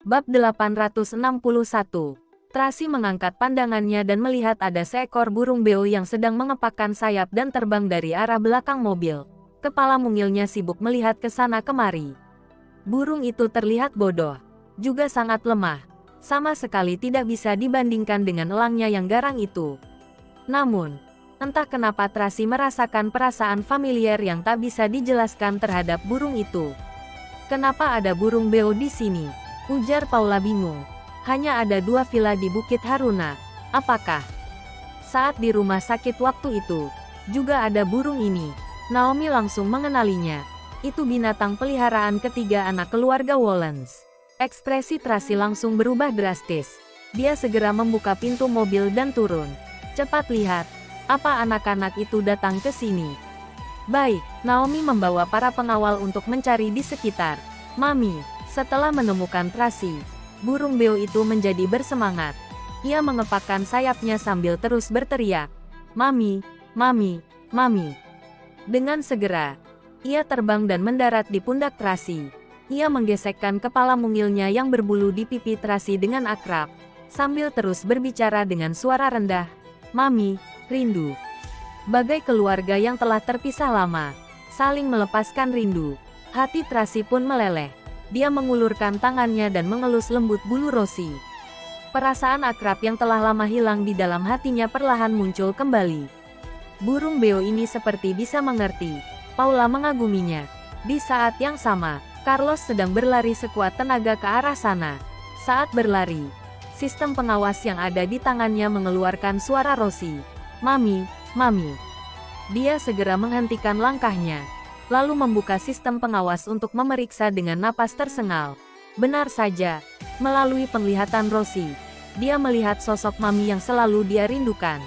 Bab 861. Tracy mengangkat pandangannya dan melihat ada seekor burung beo yang sedang mengepakkan sayap dan terbang dari arah belakang mobil. Kepala mungilnya sibuk melihat ke sana kemari. Burung itu terlihat bodoh, juga sangat lemah. Sama sekali tidak bisa dibandingkan dengan elangnya yang garang itu. Namun, entah kenapa Tracy merasakan perasaan familiar yang tak bisa dijelaskan terhadap burung itu. "Kenapa ada burung beo di sini?" ujar Paula bingung. "Hanya ada 2 villa di Bukit Haruna. Apakah saat di rumah sakit waktu itu juga ada burung ini?" Naomi langsung mengenalinya. Itu binatang peliharaan ketiga anak keluarga Wollens. Ekspresi Tracy langsung berubah drastis. Dia segera membuka pintu mobil dan turun. "Cepat lihat, apa anak-anak itu datang ke sini?" "Baik." Naomi membawa para pengawal untuk mencari di sekitar. "Mami." Setelah menemukan Tracy, burung beo itu menjadi bersemangat. Ia mengepakkan sayapnya sambil terus berteriak, "Mami, Mami, Mami." Dengan segera, ia terbang dan mendarat di pundak Tracy. Ia menggesekkan kepala mungilnya yang berbulu di pipi Tracy dengan akrab, sambil terus berbicara dengan suara rendah, "Mami, rindu." Bagai keluarga yang telah terpisah lama, saling melepaskan rindu. Hati Tracy pun meleleh. Dia mengulurkan tangannya dan mengelus lembut bulu Rosie. Perasaan akrab yang telah lama hilang di dalam hatinya perlahan muncul kembali. Burung beo ini seperti bisa mengerti. Paula mengaguminya. Di saat yang sama, Carlos sedang berlari sekuat tenaga ke arah sana. Saat berlari, sistem pengawas yang ada di tangannya mengeluarkan suara Rosie. "Mami, Mami." Dia segera menghentikan langkahnya, lalu membuka sistem pengawas untuk memeriksa dengan napas tersengal. Benar saja, melalui penglihatan Rosie, dia melihat sosok Mami yang selalu dia rindukan.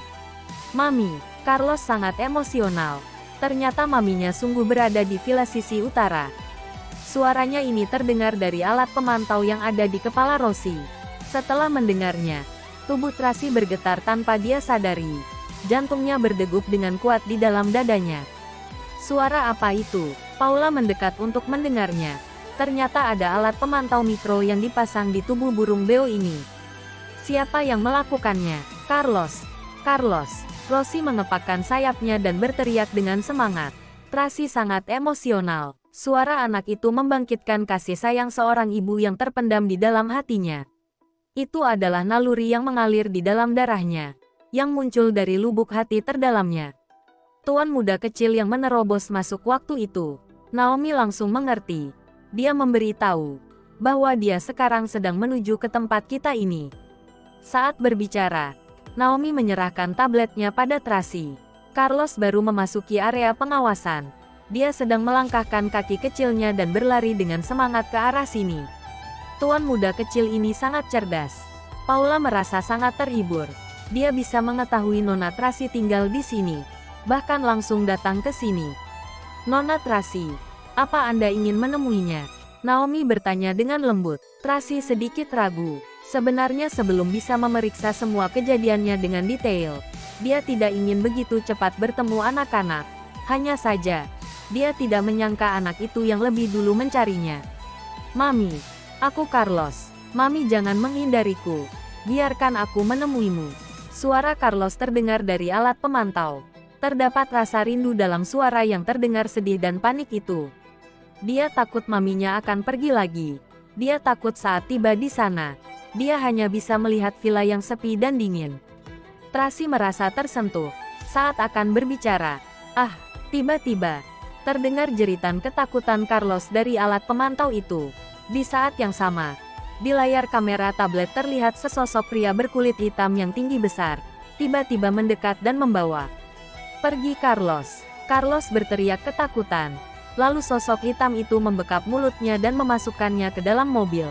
"Mami." Carlos sangat emosional. Ternyata maminya sungguh berada di villa sisi utara. Suaranya ini terdengar dari alat pemantau yang ada di kepala Rosie. Setelah mendengarnya, tubuh Tracy bergetar tanpa dia sadari. Jantungnya berdegup dengan kuat di dalam dadanya. Suara apa itu? Paula mendekat untuk mendengarnya. Ternyata ada alat pemantau mikro yang dipasang di tubuh burung beo ini. Siapa yang melakukannya? Carlos. Carlos. Rosie mengepakkan sayapnya dan berteriak dengan semangat. Tracy sangat emosional. Suara anak itu membangkitkan kasih sayang seorang ibu yang terpendam di dalam hatinya. Itu adalah naluri yang mengalir di dalam darahnya, yang muncul dari lubuk hati terdalamnya. Tuan muda kecil yang menerobos masuk waktu itu. Naomi langsung mengerti. Dia memberitahu bahwa dia sekarang sedang menuju ke tempat kita ini. Saat berbicara, Naomi menyerahkan tabletnya pada Tracy. Carlos baru memasuki area pengawasan. Dia sedang melangkahkan kaki kecilnya dan berlari dengan semangat ke arah sini. Tuan muda kecil ini sangat cerdas. Paula merasa sangat terhibur. Dia bisa mengetahui Nona Tracy tinggal di sini, bahkan langsung datang ke sini. "Nona Tracy, apa Anda ingin menemuinya?" Naomi bertanya dengan lembut. Tracy sedikit ragu. Sebenarnya sebelum bisa memeriksa semua kejadiannya dengan detail, dia tidak ingin begitu cepat bertemu anak-anak. Hanya saja, dia tidak menyangka anak itu yang lebih dulu mencarinya. "Mami, aku Carlos. Mami, jangan menghindariku. Biarkan aku menemuimu." Suara Carlos terdengar dari alat pemantau. Terdapat rasa rindu dalam suara yang terdengar sedih dan panik itu. Dia takut maminya akan pergi lagi. Dia takut saat tiba di sana, dia hanya bisa melihat villa yang sepi dan dingin. Tracy merasa tersentuh saat akan berbicara. Tiba-tiba terdengar jeritan ketakutan Carlos dari alat pemantau itu. Di saat yang sama, di layar kamera tablet terlihat sesosok pria berkulit hitam yang tinggi besar, tiba-tiba mendekat dan membawa pergi Carlos. Carlos berteriak ketakutan. Lalu sosok hitam itu membekap mulutnya dan memasukkannya ke dalam mobil.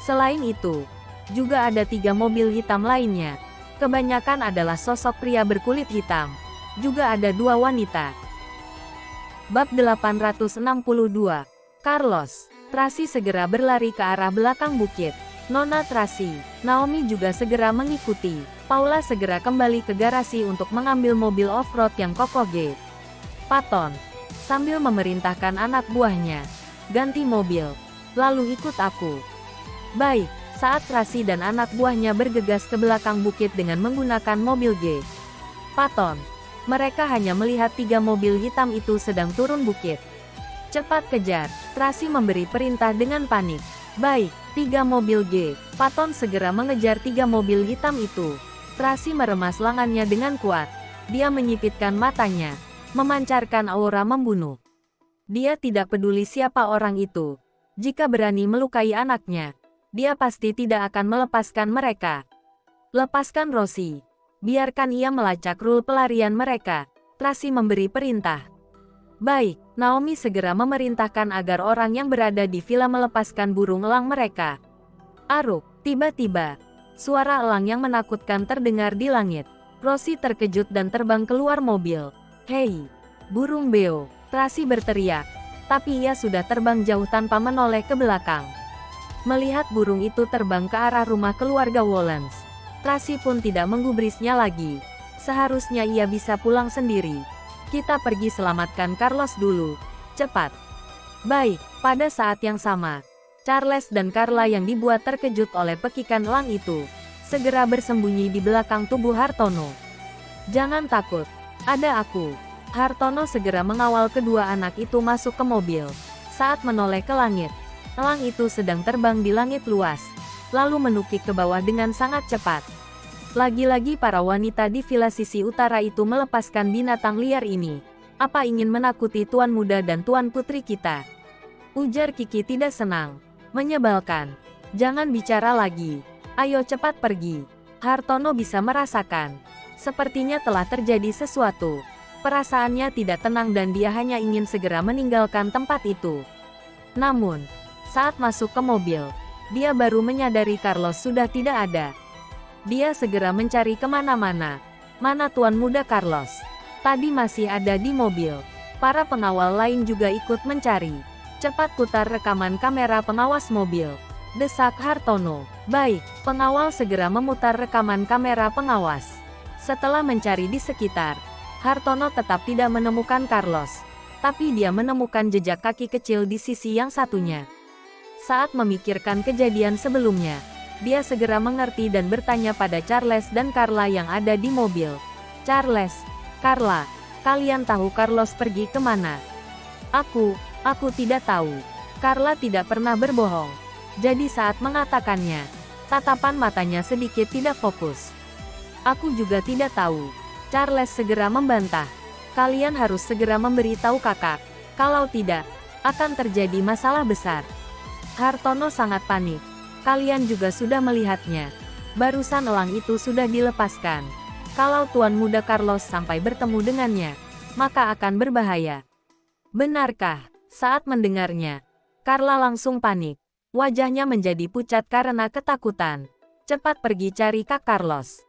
Selain itu, juga ada 3 mobil hitam lainnya. Kebanyakan adalah sosok pria berkulit hitam. Juga ada 2 wanita. Bab 862. Carlos. Tracy segera berlari ke arah belakang bukit. "Nona Tracy." Naomi juga segera mengikuti. Paula segera kembali ke garasi untuk mengambil mobil off-road yang kokoh G. "Patton." Sambil memerintahkan anak buahnya, "Ganti mobil, lalu ikut aku." Baik, saat Tracy dan anak buahnya bergegas ke belakang bukit dengan menggunakan mobil G. Paton. Mereka hanya melihat 3 mobil hitam itu sedang turun bukit. Cepat kejar, Tracy memberi perintah dengan panik. Baik, 3 mobil G. Paton segera mengejar 3 mobil hitam itu. Tracy meremas lengannya dengan kuat. Dia menyipitkan matanya, memancarkan aura membunuh. Dia tidak peduli siapa orang itu. Jika berani melukai anaknya, dia pasti tidak akan melepaskan mereka. Lepaskan Rosie. Biarkan ia melacak rul pelarian mereka. Tracy memberi perintah. Baik, Naomi segera memerintahkan agar orang yang berada di villa melepaskan burung elang mereka. Aruk, tiba-tiba, suara elang yang menakutkan terdengar di langit. Rosie terkejut dan terbang keluar mobil. Hei, burung beo, Tracy berteriak. Tapi ia sudah terbang jauh tanpa menoleh ke belakang. Melihat burung itu terbang ke arah rumah keluarga Wollens, Tracy pun tidak menggubrisnya lagi. Seharusnya ia bisa pulang sendiri. Kita pergi selamatkan Carlos dulu. Cepat. Baik, pada saat yang sama, Charles dan Carla yang dibuat terkejut oleh pekikan elang itu, segera bersembunyi di belakang tubuh Hartono. Jangan takut, ada aku. Hartono segera mengawal kedua anak itu masuk ke mobil. Saat menoleh ke langit, elang itu sedang terbang di langit luas, lalu menukik ke bawah dengan sangat cepat. Lagi-lagi para wanita di villa sisi utara itu melepaskan binatang liar ini. Apa ingin menakuti tuan muda dan tuan putri kita? Ujar Kiki tidak senang. Menyebalkan. Jangan bicara lagi. Ayo cepat pergi. Hartono bisa merasakan. Sepertinya telah terjadi sesuatu. Perasaannya tidak tenang dan dia hanya ingin segera meninggalkan tempat itu. Namun, saat masuk ke mobil, dia baru menyadari Carlos sudah tidak ada. Dia segera mencari kemana-mana. Mana tuan muda Carlos? Tadi masih ada di mobil. Para pengawal lain juga ikut mencari. Cepat putar rekaman kamera pengawas mobil. Desak Hartono. Baik, pengawal segera memutar rekaman kamera pengawas. Setelah mencari di sekitar, Hartono tetap tidak menemukan Carlos. Tapi dia menemukan jejak kaki kecil di sisi yang satunya. Saat memikirkan kejadian sebelumnya, dia segera mengerti dan bertanya pada Charles dan Carla yang ada di mobil. Charles, Carla, kalian tahu Carlos pergi kemana? Aku tidak tahu. Carla tidak pernah berbohong. Jadi saat mengatakannya, tatapan matanya sedikit tidak fokus. Aku juga tidak tahu. Charles segera membantah. Kalian harus segera memberitahu kakak. Kalau tidak, akan terjadi masalah besar. Hartono sangat panik. Kalian juga sudah melihatnya. Barusan elang itu sudah dilepaskan. Kalau tuan muda Carlos sampai bertemu dengannya, maka akan berbahaya. Benarkah? Saat mendengarnya, Carla langsung panik. Wajahnya menjadi pucat karena ketakutan. Cepat pergi cari Kak Carlos.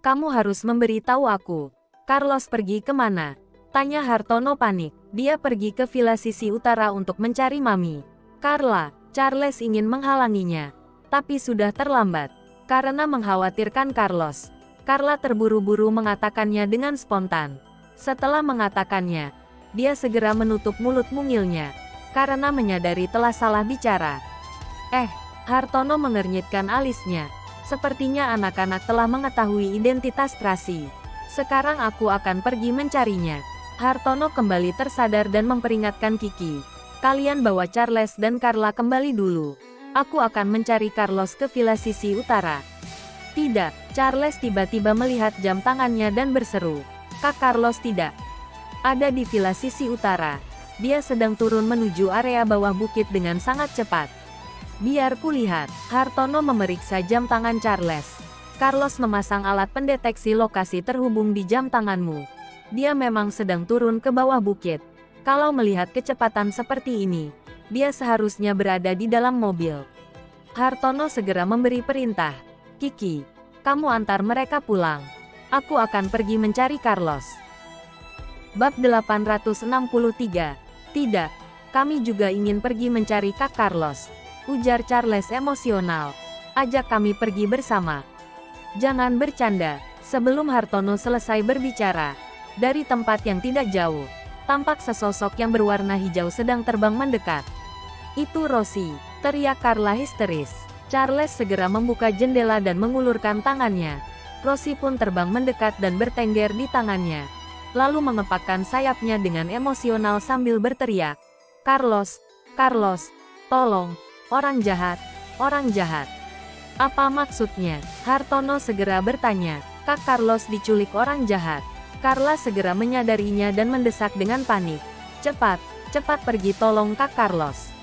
Kamu harus memberitahu aku. Carlos pergi kemana? Tanya Hartono panik. Dia pergi ke villa sisi utara untuk mencari Mami. Carla, Charles ingin menghalanginya. Tapi sudah terlambat. Karena mengkhawatirkan Carlos, Carla terburu-buru mengatakannya dengan spontan. Setelah mengatakannya, dia segera menutup mulut mungilnya. Karena menyadari telah salah bicara. Hartono mengernyitkan alisnya. Sepertinya anak-anak telah mengetahui identitas Tracy. Sekarang aku akan pergi mencarinya. Hartono kembali tersadar dan memperingatkan Kiki. Kalian bawa Charles dan Carla kembali dulu. Aku akan mencari Carlos ke villa sisi utara. Tidak, Charles tiba-tiba melihat jam tangannya dan berseru. Kak Carlos tidak ada di villa sisi utara. Dia sedang turun menuju area bawah bukit dengan sangat cepat. Biar kulihat. Hartono memeriksa jam tangan Charles. Carlos memasang alat pendeteksi lokasi terhubung di jam tanganmu. Dia memang sedang turun ke bawah bukit. Kalau melihat kecepatan seperti ini, dia seharusnya berada di dalam mobil. Hartono segera memberi perintah. Kiki, kamu antar mereka pulang. Aku akan pergi mencari Carlos. Bab 863. Tidak, kami juga ingin pergi mencari Kak Carlos. Ujar Charles emosional. Ajak kami pergi bersama. Jangan bercanda. Sebelum Hartono selesai berbicara, dari tempat yang tidak jauh, tampak sesosok yang berwarna hijau sedang terbang mendekat. Itu Rosie, teriak Carla histeris. Charles segera membuka jendela dan mengulurkan tangannya. Rosie pun terbang mendekat dan bertengger di tangannya. Lalu mengepakkan sayapnya dengan emosional sambil berteriak, "Carlos, Carlos, tolong, orang jahat, orang jahat." "Apa maksudnya?" Hartono segera bertanya. "Kak Carlos diculik orang jahat." Carla segera menyadarinya dan mendesak dengan panik. "Cepat, cepat pergi tolong Kak Carlos."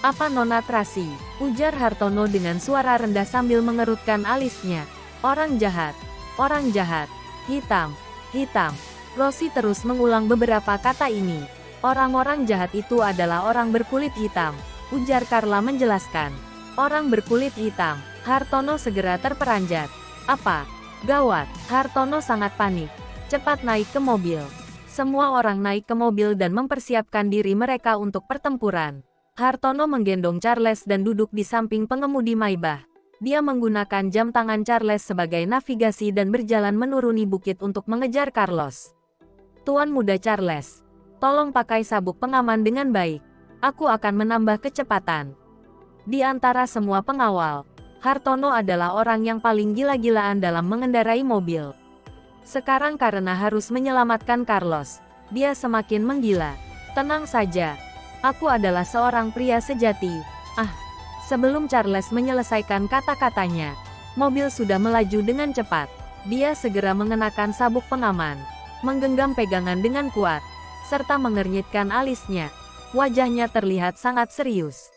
"Apa Nona Tracy?" ujar Hartono dengan suara rendah sambil mengerutkan alisnya. "Orang jahat, orang jahat, hitam, hitam." Rosie terus mengulang beberapa kata ini. "Orang-orang jahat itu adalah orang berkulit hitam," ujar Carla menjelaskan. "Orang berkulit hitam." Hartono segera terperanjat. "Apa? Gawat!" Hartono sangat panik. "Cepat naik ke mobil." Semua orang naik ke mobil dan mempersiapkan diri mereka untuk pertempuran. Hartono menggendong Charles dan duduk di samping pengemudi Maybach. Dia menggunakan jam tangan Charles sebagai navigasi dan berjalan menuruni bukit untuk mengejar Carlos. "Tuan Muda Charles, tolong pakai sabuk pengaman dengan baik. Aku akan menambah kecepatan." Di antara semua pengawal, Hartono adalah orang yang paling gila-gilaan dalam mengendarai mobil. Sekarang karena harus menyelamatkan Carlos, dia semakin menggila. "Tenang saja. Aku adalah seorang pria sejati." Sebelum Charles menyelesaikan kata-katanya, mobil sudah melaju dengan cepat. Dia segera mengenakan sabuk pengaman, menggenggam pegangan dengan kuat, serta mengernyitkan alisnya. Wajahnya terlihat sangat serius.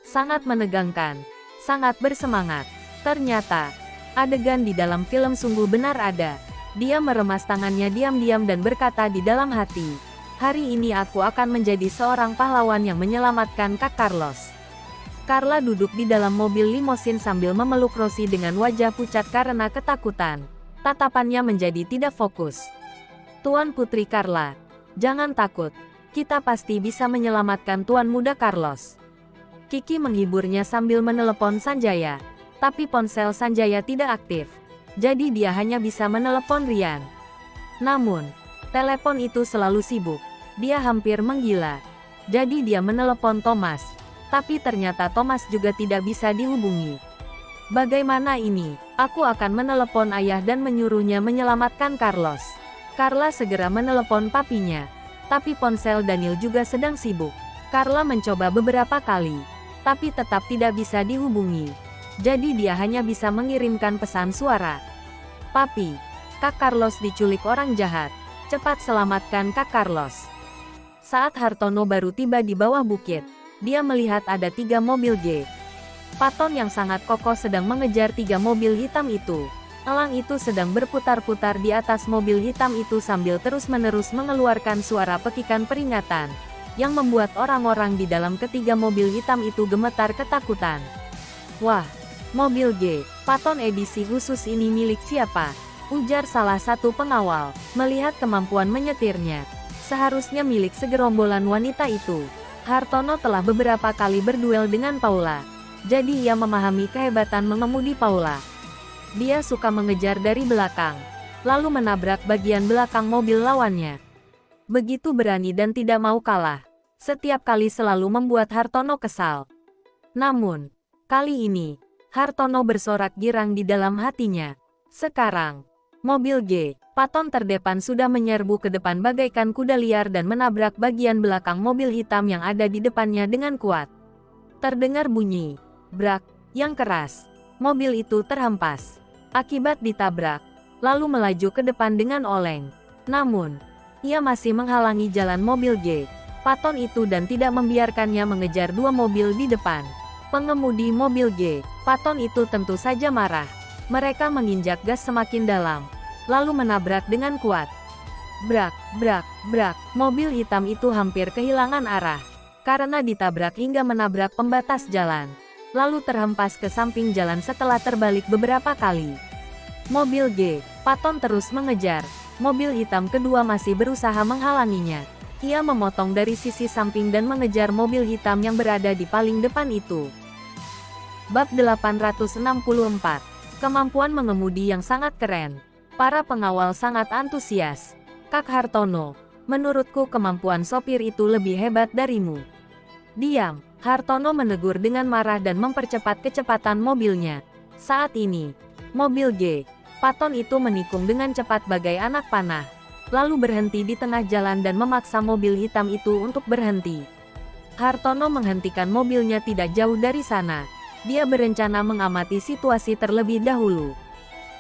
Sangat menegangkan. Sangat bersemangat. Ternyata, adegan di dalam film sungguh benar ada. Dia meremas tangannya diam-diam dan berkata di dalam hati, "Hari ini aku akan menjadi seorang pahlawan yang menyelamatkan Kak Carlos." Carla duduk di dalam mobil limosin sambil memeluk Rosie dengan wajah pucat karena ketakutan. Tatapannya menjadi tidak fokus. "Tuan Putri Carla, jangan takut. Kita pasti bisa menyelamatkan Tuan Muda Carlos." Kiki menghiburnya sambil menelepon Sanjaya. Tapi ponsel Sanjaya tidak aktif. Jadi dia hanya bisa menelepon Rian. Namun, telepon itu selalu sibuk. Dia hampir menggila. Jadi dia menelepon Thomas. Tapi ternyata Thomas juga tidak bisa dihubungi. "Bagaimana ini? Aku akan menelepon ayah dan menyuruhnya menyelamatkan Carlos." Carla segera menelepon papinya. Tapi ponsel Daniel juga sedang sibuk. Carla mencoba beberapa kali, tapi tetap tidak bisa dihubungi. Jadi dia hanya bisa mengirimkan pesan suara. "Papi, Kak Carlos diculik orang jahat. Cepat selamatkan Kak Carlos." Saat Hartono baru tiba di bawah bukit, dia melihat ada 3 mobil G. Paton yang sangat kokoh sedang mengejar 3 mobil hitam itu. Elang itu sedang berputar-putar di atas mobil hitam itu sambil terus-menerus mengeluarkan suara pekikan peringatan, yang membuat orang-orang di dalam ketiga mobil hitam itu gemetar ketakutan. "Wah, mobil G, Paton edisi khusus ini milik siapa?" ujar salah satu pengawal, melihat kemampuan menyetirnya. "Seharusnya milik segerombolan wanita itu." Hartono telah beberapa kali berduel dengan Paula, jadi ia memahami kehebatan mengemudi Paula. Dia suka mengejar dari belakang, lalu menabrak bagian belakang mobil lawannya. Begitu berani dan tidak mau kalah. Setiap kali selalu membuat Hartono kesal. Namun, kali ini, Hartono bersorak girang di dalam hatinya. Sekarang, mobil G, Paton terdepan sudah menyerbu ke depan bagaikan kuda liar dan menabrak bagian belakang mobil hitam yang ada di depannya dengan kuat. Terdengar bunyi brak yang keras. Mobil itu terhempas akibat ditabrak, lalu melaju ke depan dengan oleng. Namun, ia masih menghalangi jalan mobil G, Paton itu dan tidak membiarkannya mengejar 2 mobil di depan. Pengemudi mobil G, Paton itu tentu saja marah. Mereka menginjak gas semakin dalam, lalu menabrak dengan kuat. Brak, brak, brak, mobil hitam itu hampir kehilangan arah, karena ditabrak hingga menabrak pembatas jalan, lalu terhempas ke samping jalan setelah terbalik beberapa kali. Mobil G, Paton terus mengejar. Mobil hitam kedua masih berusaha menghalanginya. Ia memotong dari sisi samping dan mengejar mobil hitam yang berada di paling depan itu. Bab 864. Kemampuan mengemudi yang sangat keren. Para pengawal sangat antusias. "Kak Hartono, menurutku kemampuan sopir itu lebih hebat darimu." "Diam." Hartono menegur dengan marah dan mempercepat kecepatan mobilnya. Saat ini, mobil G. Paton itu menikung dengan cepat bagai anak panah, lalu berhenti di tengah jalan dan memaksa mobil hitam itu untuk berhenti. Hartono menghentikan mobilnya tidak jauh dari sana. Dia berencana mengamati situasi terlebih dahulu.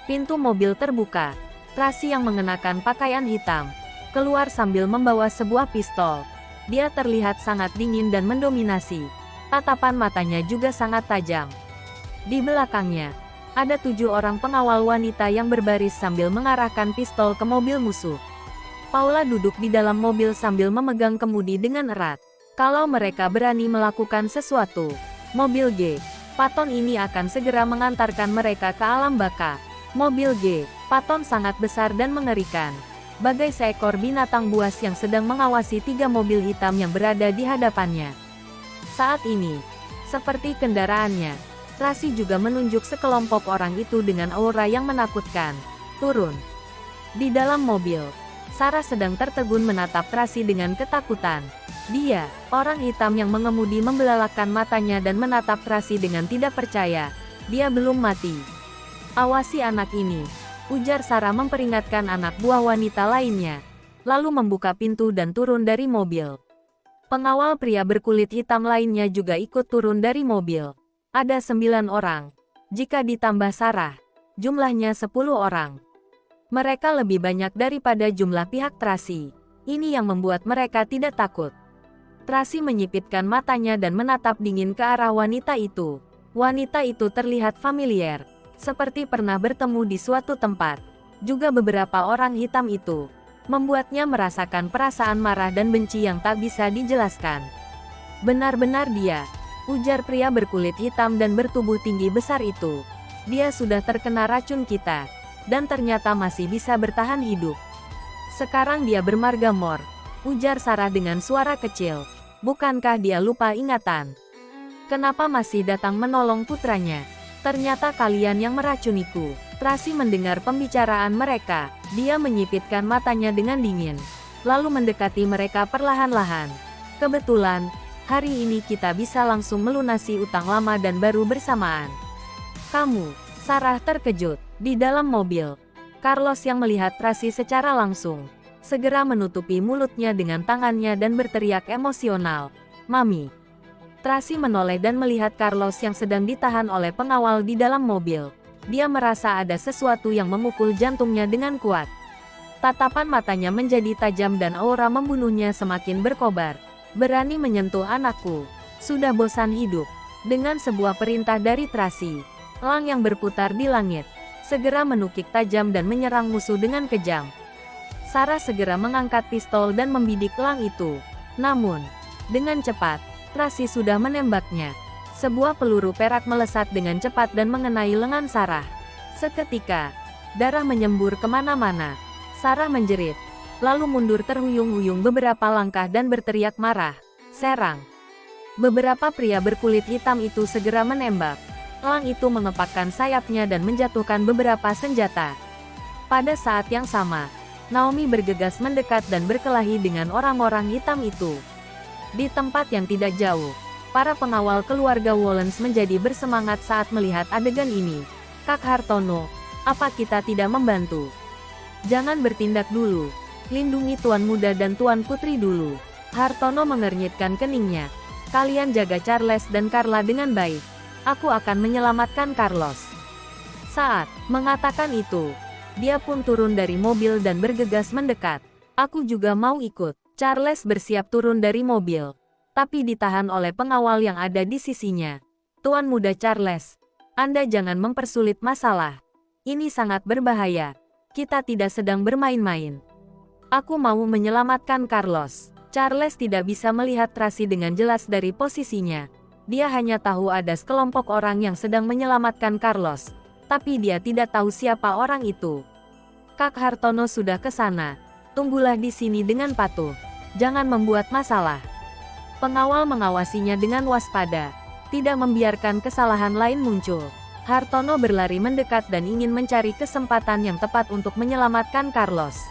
Pintu mobil terbuka. Tracy yang mengenakan pakaian hitam keluar sambil membawa sebuah pistol. Dia terlihat sangat dingin dan mendominasi. Tatapan matanya juga sangat tajam. Di belakangnya, ada 7 orang pengawal wanita yang berbaris sambil mengarahkan pistol ke mobil musuh. Paula duduk di dalam mobil sambil memegang kemudi dengan erat. Kalau mereka berani melakukan sesuatu, mobil G. Paton ini akan segera mengantarkan mereka ke alam baka. Mobil G. Paton sangat besar dan mengerikan, bagai seekor binatang buas yang sedang mengawasi 3 mobil hitam yang berada di hadapannya. Saat ini, seperti kendaraannya, Tracy juga menunjuk sekelompok orang itu dengan aura yang menakutkan. Turun. Di dalam mobil, Sarah sedang tertegun menatap Tracy dengan ketakutan. Dia, orang hitam yang mengemudi, membelalakan matanya dan menatap Tracy dengan tidak percaya. Dia belum mati. Awasi anak ini, ujar Sarah memperingatkan anak buah wanita lainnya, lalu membuka pintu dan turun dari mobil. Pengawal pria berkulit hitam lainnya juga ikut turun dari mobil. Ada 9 orang. Jika ditambah Sarah, jumlahnya 10 orang. Mereka lebih banyak daripada jumlah pihak Tracy. Ini yang membuat mereka tidak takut. Tracy menyipitkan matanya dan menatap dingin ke arah wanita itu. Wanita itu terlihat familiar, seperti pernah bertemu di suatu tempat. Juga beberapa orang hitam itu membuatnya merasakan perasaan marah dan benci yang tak bisa dijelaskan. Benar-benar dia, ujar pria berkulit hitam dan bertubuh tinggi besar itu. Dia sudah terkena racun kita, dan ternyata masih bisa bertahan hidup. Sekarang dia bermarga Mor, ujar Sarah dengan suara kecil. Bukankah dia lupa ingatan? Kenapa masih datang menolong putranya? Ternyata kalian yang meracuniku. Tracy mendengar pembicaraan mereka. Dia menyipitkan matanya dengan dingin, lalu mendekati mereka perlahan-lahan. Kebetulan, hari ini kita bisa langsung melunasi utang lama dan baru bersamaan. Kamu, Sarah terkejut. Di dalam mobil, Carlos yang melihat Tracy secara langsung, segera menutupi mulutnya dengan tangannya dan berteriak emosional, "Mami!" Tracy menoleh dan melihat Carlos yang sedang ditahan oleh pengawal di dalam mobil. Dia merasa ada sesuatu yang memukul jantungnya dengan kuat. Tatapan matanya menjadi tajam dan aura membunuhnya semakin berkobar. Berani menyentuh anakku. Sudah bosan hidup. Dengan sebuah perintah dari Tracy, elang yang berputar di langit segera menukik tajam dan menyerang musuh dengan kejam. Sarah segera mengangkat pistol dan membidik elang itu. Namun, dengan cepat, Tracy sudah menembaknya. Sebuah peluru perak melesat dengan cepat dan mengenai lengan Sarah. Seketika, darah menyembur kemana-mana. Sarah menjerit, lalu mundur terhuyung-huyung beberapa langkah dan berteriak marah, "Serang!" Beberapa pria berkulit hitam itu segera menembak. Elang itu mengepakkan sayapnya dan menjatuhkan beberapa senjata. Pada saat yang sama, Naomi bergegas mendekat dan berkelahi dengan orang-orang hitam itu. Di tempat yang tidak jauh, para pengawal keluarga Wollens menjadi bersemangat saat melihat adegan ini. "Kak Hartono, apa kita tidak membantu? Jangan bertindak dulu. Lindungi Tuan Muda dan Tuan Putri dulu." Hartono mengernyitkan keningnya. "Kalian jaga Charles dan Carla dengan baik. Aku akan menyelamatkan Carlos." Saat mengatakan itu, dia pun turun dari mobil dan bergegas mendekat. "Aku juga mau ikut." Charles bersiap turun dari mobil, tapi ditahan oleh pengawal yang ada di sisinya. "Tuan Muda Charles, Anda jangan mempersulit masalah. Ini sangat berbahaya. Kita tidak sedang bermain-main. Aku mau menyelamatkan Carlos." Charles tidak bisa melihat Tracy dengan jelas dari posisinya. Dia hanya tahu ada sekelompok orang yang sedang menyelamatkan Carlos, tapi dia tidak tahu siapa orang itu. "Kak Hartono sudah ke sana. Tunggulah di sini dengan patuh. Jangan membuat masalah." Pengawal mengawasinya dengan waspada, tidak membiarkan kesalahan lain muncul. Hartono berlari mendekat dan ingin mencari kesempatan yang tepat untuk menyelamatkan Carlos.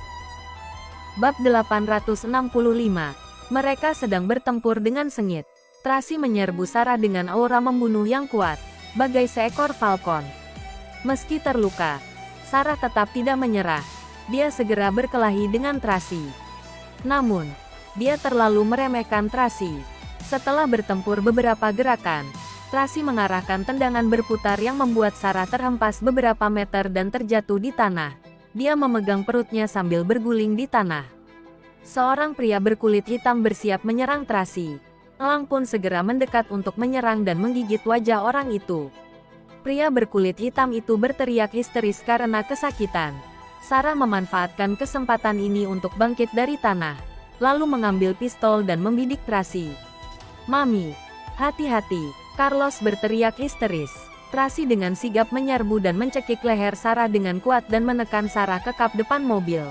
Bab 865. Mereka sedang bertempur dengan sengit. Tracy menyerbu Sarah dengan aura membunuh yang kuat, bagai seekor falcon. Meski terluka, Sarah tetap tidak menyerah. Dia segera berkelahi dengan Tracy. Namun, dia terlalu meremehkan Tracy. Setelah bertempur beberapa gerakan, Tracy mengarahkan tendangan berputar yang membuat Sarah terhempas beberapa meter dan terjatuh di tanah. Dia memegang perutnya sambil berguling di tanah. Seorang pria berkulit hitam bersiap menyerang Tracy. Elang pun segera mendekat untuk menyerang dan menggigit wajah orang itu. Pria berkulit hitam itu berteriak histeris karena kesakitan. Sarah memanfaatkan kesempatan ini untuk bangkit dari tanah, lalu mengambil pistol dan membidik Tracy. "Mami, hati-hati!" Carlos berteriak histeris. Tracy dengan sigap menyerbu dan mencekik leher Sarah dengan kuat dan menekan Sarah ke kap depan mobil.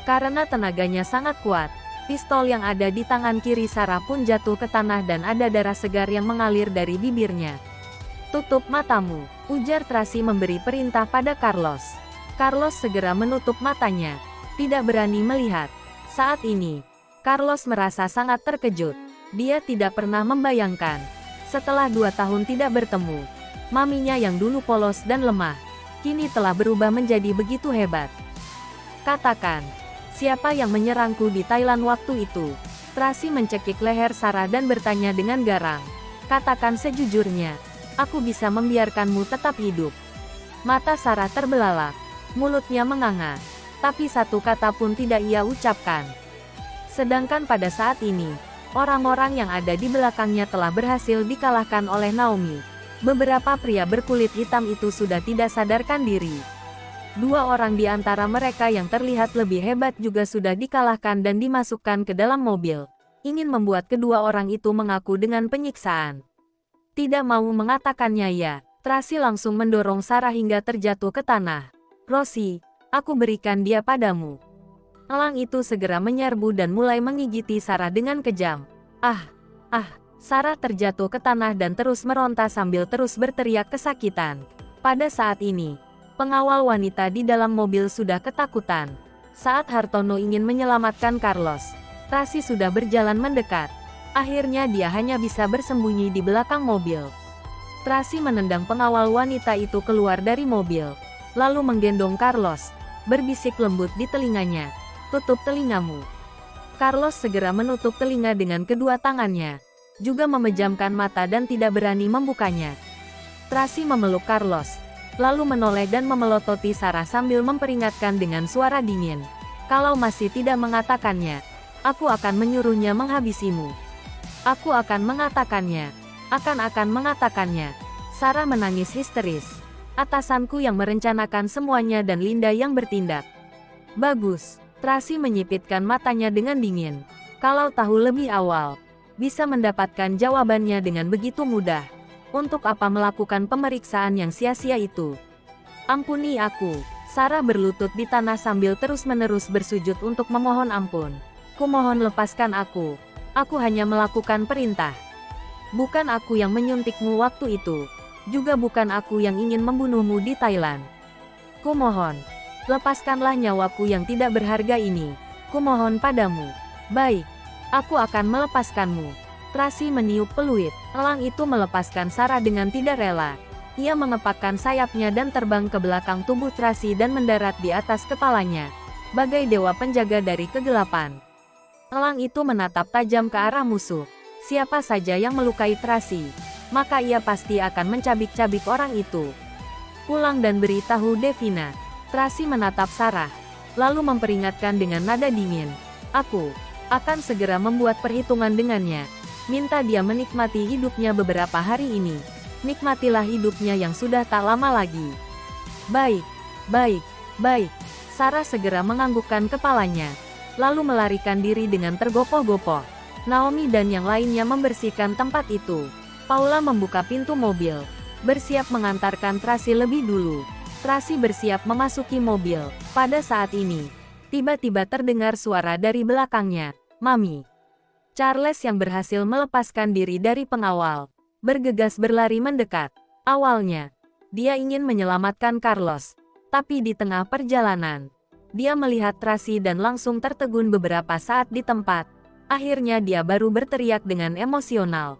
Karena tenaganya sangat kuat, pistol yang ada di tangan kiri Sarah pun jatuh ke tanah dan ada darah segar yang mengalir dari bibirnya. "Tutup matamu," ujar Tracy memberi perintah pada Carlos. Carlos segera menutup matanya, tidak berani melihat. Saat ini, Carlos merasa sangat terkejut. Dia tidak pernah membayangkan, setelah 2 tahun tidak bertemu, maminya yang dulu polos dan lemah, kini telah berubah menjadi begitu hebat. "Katakan, siapa yang menyerangku di Thailand waktu itu?" Tracy mencekik leher Sarah dan bertanya dengan garang. "Katakan sejujurnya, aku bisa membiarkanmu tetap hidup." Mata Sarah terbelalak, mulutnya menganga, tapi satu kata pun tidak ia ucapkan. Sedangkan pada saat ini, orang-orang yang ada di belakangnya telah berhasil dikalahkan oleh Naomi. Beberapa pria berkulit hitam itu sudah tidak sadarkan diri. 2 orang di antara mereka yang terlihat lebih hebat juga sudah dikalahkan dan dimasukkan ke dalam mobil, ingin membuat kedua orang itu mengaku dengan penyiksaan. Tidak mau mengatakannya ya, Tracy langsung mendorong Sarah hingga terjatuh ke tanah. "Rosie, aku berikan dia padamu." Elang itu segera menyerbu dan mulai menggigiti Sarah dengan kejam. Ah! Sarah terjatuh ke tanah dan terus meronta sambil terus berteriak kesakitan. Pada saat ini, pengawal wanita di dalam mobil sudah ketakutan. Saat Hartono ingin menyelamatkan Carlos, Tracy sudah berjalan mendekat. Akhirnya dia hanya bisa bersembunyi di belakang mobil. Tracy menendang pengawal wanita itu keluar dari mobil, lalu menggendong Carlos, berbisik lembut di telinganya. "Tutup telingamu." Carlos segera menutup telinga dengan kedua tangannya, juga memejamkan mata dan tidak berani membukanya. Tracy memeluk Carlos, lalu menoleh dan memelototi Sarah sambil memperingatkan dengan suara dingin. "Kalau masih tidak mengatakannya, aku akan menyuruhnya menghabisimu. Aku akan mengatakannya, akan mengatakannya." Sarah menangis histeris. "Atasanku yang merencanakan semuanya dan Linda yang bertindak." "Bagus." Tracy menyipitkan matanya dengan dingin. Kalau tahu lebih awal, bisa mendapatkan jawabannya dengan begitu mudah. Untuk apa melakukan pemeriksaan yang sia-sia itu? "Ampuni aku." Sarah berlutut di tanah sambil terus-menerus bersujud untuk memohon ampun. "Kumohon lepaskan aku. Aku hanya melakukan perintah. Bukan aku yang menyuntikmu waktu itu. Juga bukan aku yang ingin membunuhmu di Thailand. Kumohon, lepaskanlah nyawaku yang tidak berharga ini. Kumohon padamu." "Baik, aku akan melepaskanmu." Tracy meniup peluit. Elang itu melepaskan Sarah dengan tidak rela. Ia mengepakkan sayapnya dan terbang ke belakang tubuh Tracy dan mendarat di atas kepalanya, bagai dewa penjaga dari kegelapan. Elang itu menatap tajam ke arah musuh. Siapa saja yang melukai Tracy, maka ia pasti akan mencabik-cabik orang itu. "Pulang dan beritahu Devina." Tracy menatap Sarah, lalu memperingatkan dengan nada dingin. "Aku akan segera membuat perhitungan dengannya. Minta dia menikmati hidupnya beberapa hari ini. Nikmatilah hidupnya yang sudah tak lama lagi." Baik. Sarah segera menganggukkan kepalanya, lalu melarikan diri dengan tergopoh-gopoh. Naomi dan yang lainnya membersihkan tempat itu. Paula membuka pintu mobil, bersiap mengantarkan Tracy lebih dulu. Tracy bersiap memasuki mobil. Pada saat ini, tiba-tiba terdengar suara dari belakangnya. "Mami." Charles yang berhasil melepaskan diri dari pengawal, bergegas berlari mendekat. Awalnya, dia ingin menyelamatkan Carlos, tapi di tengah perjalanan, dia melihat Tracy dan langsung tertegun beberapa saat di tempat. Akhirnya dia baru berteriak dengan emosional,